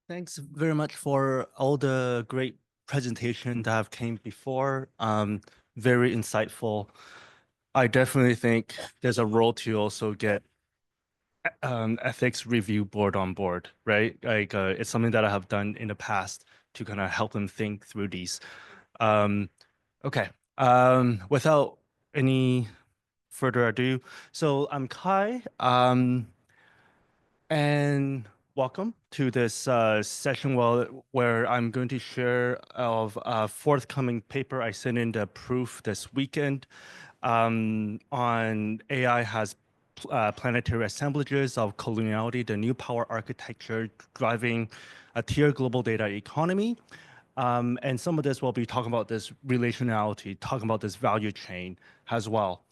Thanks very much for all the great presentation that have came before. Very insightful. I definitely think there's a role to also get ethics review board on board, right? Like it's something that I have done in the past to kind of help them think through these. Um, okay. Without any further ado, so I'm Kai. And welcome to this session where I'm going to share of a forthcoming paper I sent in the proof this weekend on AI has planetary assemblages of coloniality, the new power architecture driving a tier global data economy. And some of this will be talking about this relationality, talking about this value chain as well.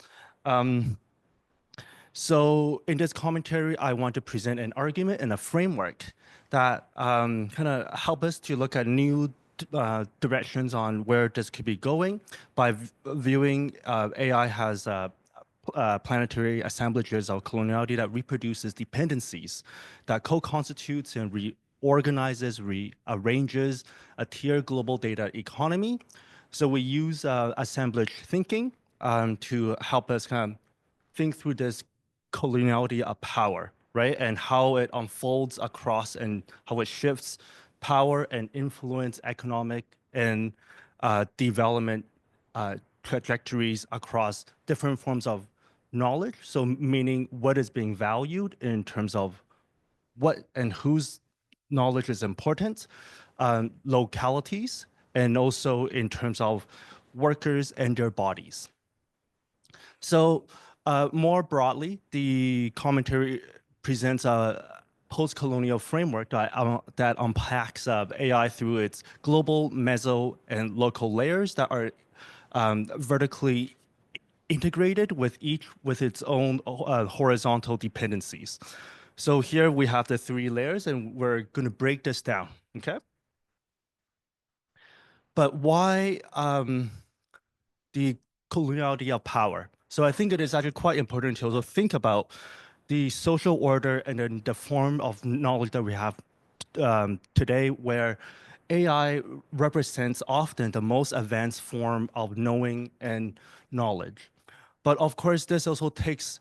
So in this commentary, I want to present an argument and a framework that kind of help us to look at new directions on where this could be going by viewing AI has planetary assemblages of coloniality that reproduces dependencies, that co-constitutes and reorganizes, rearranges a tier global data economy. So we use assemblage thinking to help us kind of think through this coloniality of power, right? And how it unfolds across and how it shifts power and influence economic and development trajectories across different forms of knowledge. So meaning what is being valued in terms of what and whose knowledge is important, localities, and also in terms of workers and their bodies. So more broadly, the commentary presents a post-colonial framework that unpacks AI through its global, meso, and local layers that are vertically integrated with each with its own horizontal dependencies. So here we have the three layers, and we're going to break this down, okay? But why the coloniality of power? So I think it is actually quite important to also think about the social order and then the form of knowledge that we have today, where AI represents often the most advanced form of knowing and knowledge. But of course, this also takes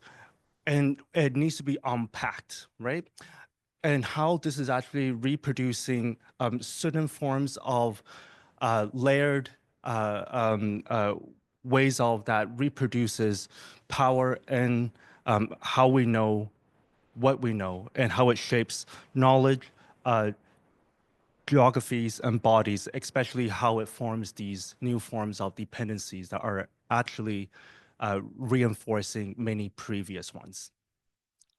and it needs to be unpacked, right? And how this is actually reproducing certain forms of layered ways of that reproduces power and how we know what we know and how it shapes knowledge, geographies, and bodies, especially how it forms these new forms of dependencies that are actually reinforcing many previous ones.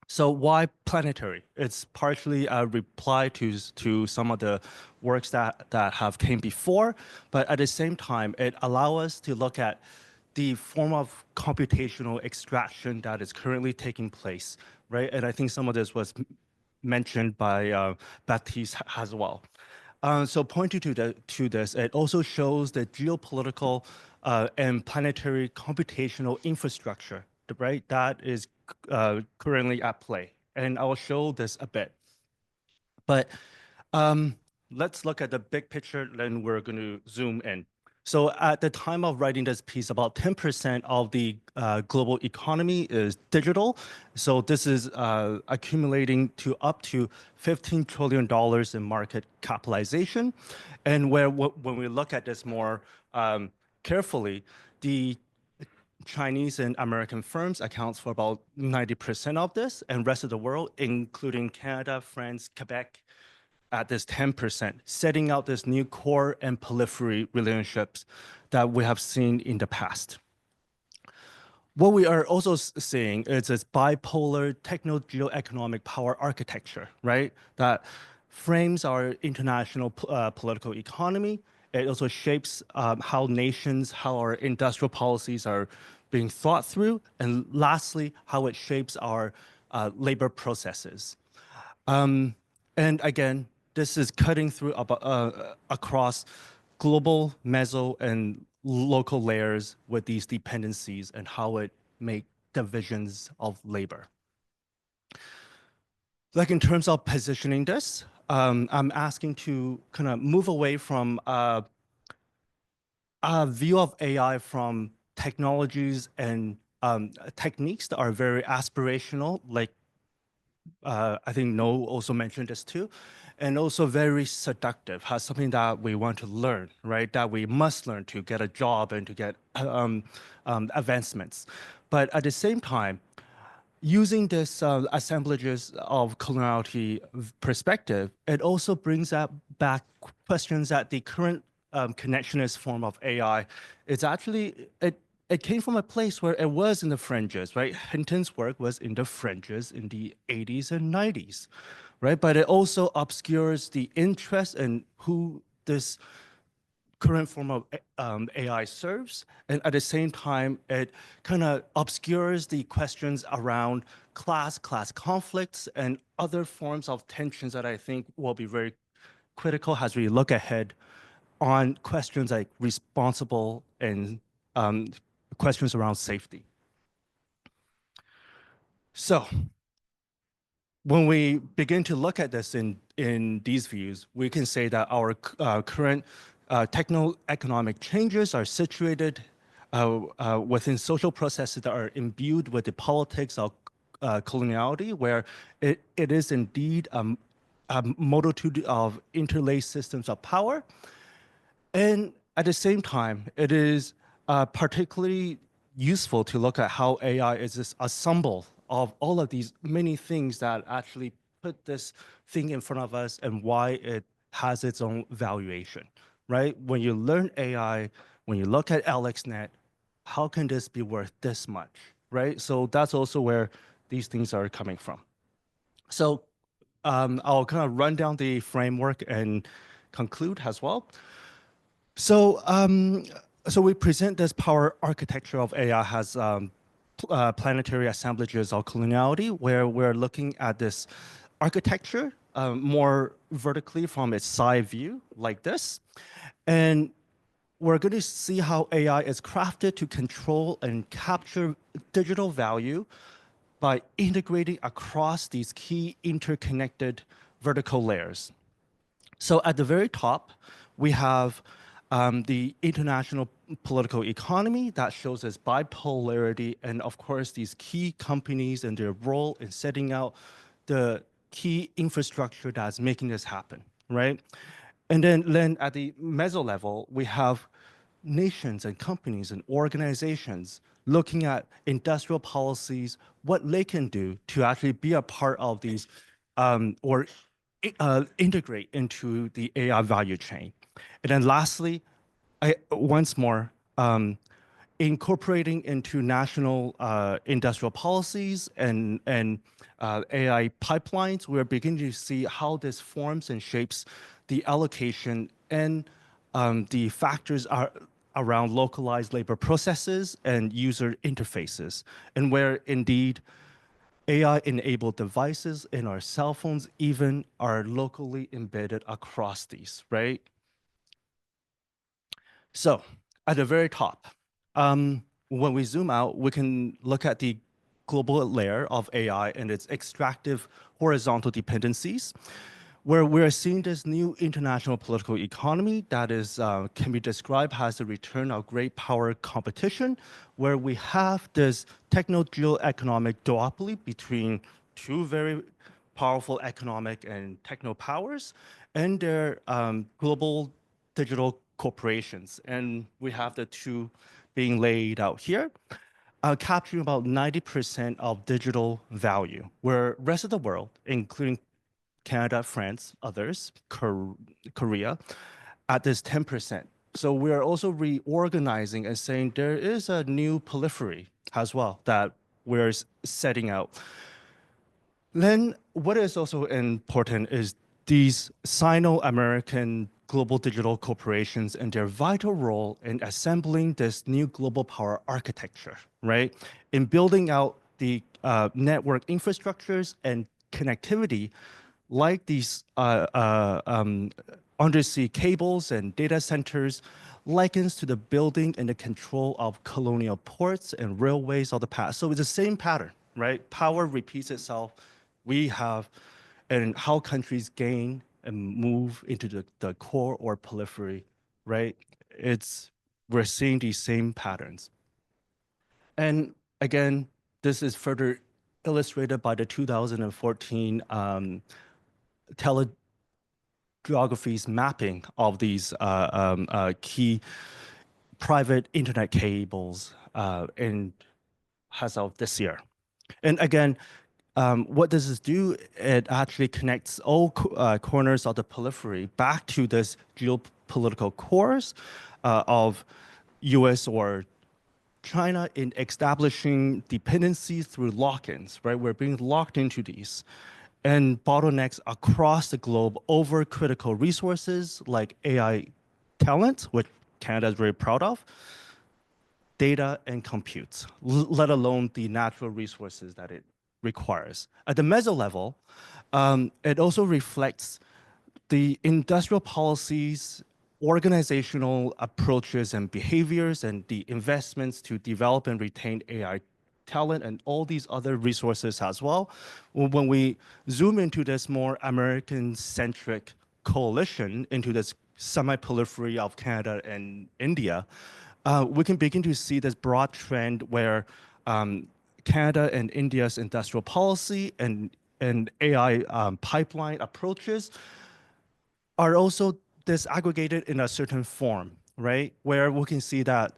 So why planetary? It's partially a reply to some of the works that have came before, but at the same time, it allows us to look at the form of computational extraction that is currently taking place, right? And I think some of this was mentioned by Baptiste as well. So pointing to this, it also shows the geopolitical and planetary computational infrastructure, right? That is currently at play. And I will show this a bit. But let's look at the big picture, then we're going to zoom in. So at the time of writing this piece, about 10% of the global economy is digital. So this is accumulating to up to $15 trillion in market capitalization. And when we look at this more carefully, the Chinese and American firms accounts for about 90% of this, and rest of the world, including Canada, France, Quebec, at this 10%, setting out this new core and periphery relationships that we have seen in the past. What we are also seeing is this bipolar techno-geoeconomic power architecture, right? That frames our international political economy. It also shapes how nations, how our industrial policies are being thought through, and lastly, how it shapes our labor processes. And again, this is cutting through across global, meso, and local layers with these dependencies and how it make divisions of labor. Like in terms of positioning this, I'm asking to kind of move away from a view of AI from technologies and techniques that are very aspirational, like I think Noel also mentioned this too, and also very seductive, has something that we want to learn, right? That we must learn to get a job and to get advancements. But at the same time, using this assemblages of coloniality perspective, it also brings up back questions that the current connectionist form of AI is actually, it came from a place where it was in the fringes, right? Hinton's work was in the fringes in the 80s and 90s, right? But it also obscures the interest in who this current form of AI serves. And at the same time, it kind of obscures the questions around class conflicts, and other forms of tensions that I think will be very critical as we look ahead on questions like responsible and questions around safety. So when we begin to look at this in these views, we can say that our current techno-economic changes are situated within social processes that are imbued with the politics of coloniality, where it is indeed a multitude of interlaced systems of power. And at the same time, it is particularly useful to look at how AI is this ensemble of all of these many things that actually put this thing in front of us and why it has its own valuation, right? When you learn AI, when you look at AlexNet, how can this be worth this much, right? So that's also where these things are coming from. So I'll kind of run down the framework and conclude as well. So, so we present this power architecture of AI as planetary assemblages of coloniality, where we're looking at this architecture more vertically from its side view, like this. And we're going to see how AI is crafted to control and capture digital value by integrating across these key interconnected vertical layers. So at the very top, we have the international political economy that shows us bipolarity, and of course, these key companies and their role in setting out the key infrastructure that's making this happen, right? And then at the meso level, we have nations and companies and organizations looking at industrial policies, what they can do to actually be a part of these or integrate into the AI value chain. And then lastly, once more, incorporating into national industrial policies and AI pipelines, we're beginning to see how this forms and shapes the allocation and the factors are around localized labor processes and user interfaces, and where indeed AI-enabled devices in our cell phones even are locally embedded across these, right? So at the very top, when we zoom out, we can look at the global layer of AI and its extractive horizontal dependencies, where we're seeing this new international political economy that is can be described as a return of great power competition, where we have this techno-geoeconomic duopoly between two very powerful economic and techno powers and their global digital corporations. And we have the two being laid out here, capturing about 90% of digital value, where rest of the world, including Canada, France, others, Korea, at this 10%. So we are also reorganizing and saying there is a new periphery as well that we're setting out. Then what is also important is these Sino-American global digital corporations and their vital role in assembling this new global power architecture, right? In building out the network infrastructures and connectivity like these undersea cables and data centers likens to the building and the control of colonial ports and railways of the past. So it's the same pattern, right? Power repeats itself. We have, and how countries gain and move into the core or periphery, right? We're seeing these same patterns. And again, this is further illustrated by the 2014 telegeography's mapping of these key private internet cables as of this year. And again, what does this do? It actually connects all corners of the periphery back to this geopolitical course of US or China in establishing dependencies through lock-ins, right? We're being locked into these and bottlenecks across the globe over critical resources like AI talent, which Canada is very proud of, data and compute, let alone the natural resources that it requires. At the meso level, it also reflects the industrial policies, organizational approaches and behaviors, and the investments to develop and retain AI talent and all these other resources as well. When we zoom into this more American-centric coalition, into this semi-periphery of Canada and India, we can begin to see this broad trend where Canada and India's industrial policy and AI pipeline approaches are also disaggregated in a certain form, right? Where we can see that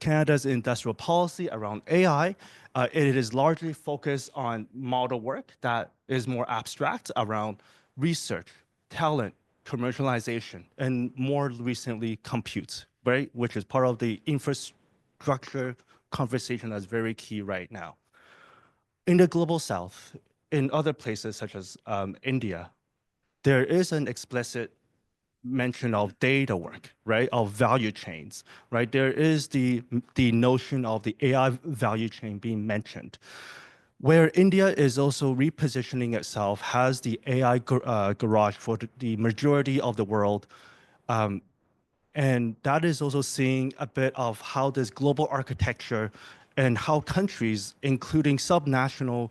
Canada's industrial policy around AI, it is largely focused on model work that is more abstract around research, talent, commercialization, and more recently, compute, right? Which is part of the infrastructure conversation that's very key right now. In the global south, in other places such as India, there is an explicit mention of data work, right, of value chains, right? There is the notion of the AI value chain being mentioned, where India is also repositioning itself, has the AI garage for the majority of the world. And that is also seeing a bit of how this global architecture and how countries, including subnational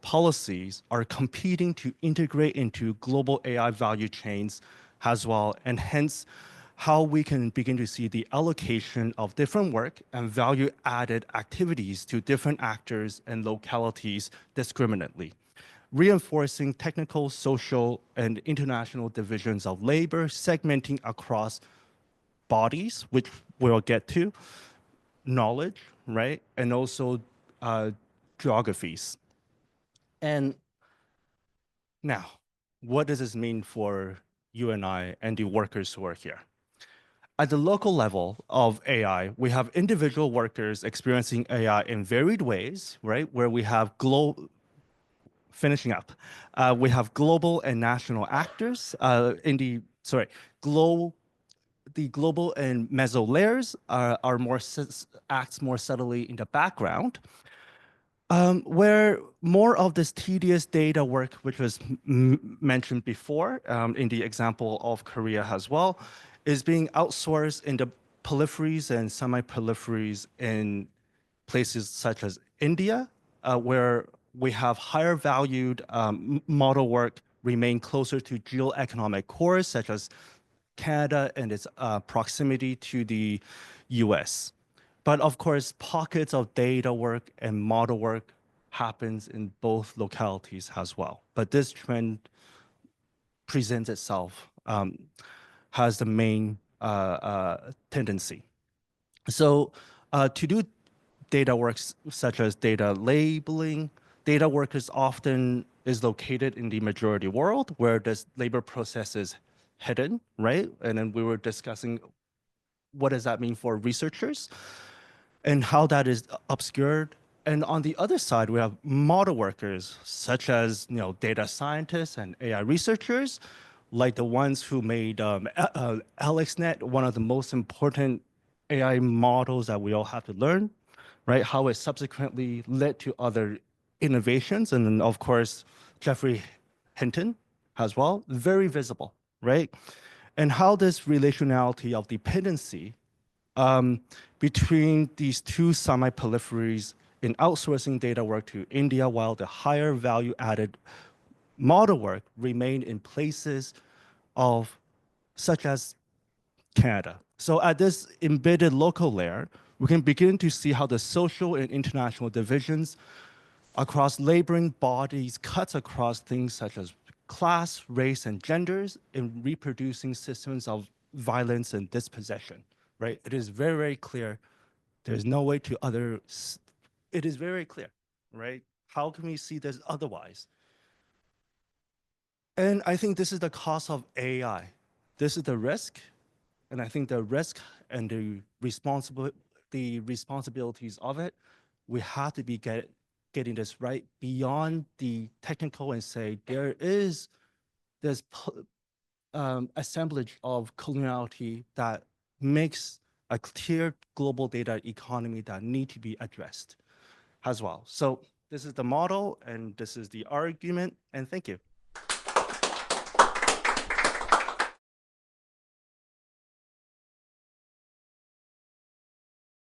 policies, are competing to integrate into global AI value chains as well, and hence how we can begin to see the allocation of different work and value-added activities to different actors and localities discriminately, reinforcing technical, social, and international divisions of labor, segmenting across bodies, which we'll get to, knowledge, right, and also geographies. And now, what does this mean for you and I and the workers who are here? At the local level of AI, we have individual workers experiencing AI in varied ways, right? Where we have finishing up, we have global and national actors the global and meso layers are more acts more subtly in the background, where more of this tedious data work, which was mentioned before in the example of Korea as well, is being outsourced in the peripheries and semi-peripheries in places such as India, where we have higher valued model work remain closer to geoeconomic cores, such as Canada and its proximity to the US. But of course, pockets of data work and model work happens in both localities as well. But this trend presents itself, has the main tendency. So to do data works such as data labeling, data work is often located in the majority world where this labor process is hidden, right? And then we were discussing what does that mean for researchers and how that is obscured. And on the other side, we have model workers such as data scientists and AI researchers, like the ones who made AlexNet, one of the most important AI models that we all have to learn, right? How it subsequently led to other innovations. And then, of course, Geoffrey Hinton as well, very visible, right? And how this relationality of dependency between these two semi-peripheries in outsourcing data work to India, while the higher value added model work remain in places of such as Canada. So at this embedded local layer, we can begin to see how the social and international divisions across laboring bodies cuts across things such as class, race, and genders in reproducing systems of violence and dispossession, right? It is very, very clear. There's no way to other, it is very clear, right? How can we see this otherwise? And I think this is the cost of AI. This is the risk. And I think the risk and the responsibilities of it, we have to be getting this right beyond the technical and say there is this assemblage of coloniality that makes a clear global data economy that need to be addressed as well. So this is the model and this is the argument, and thank you.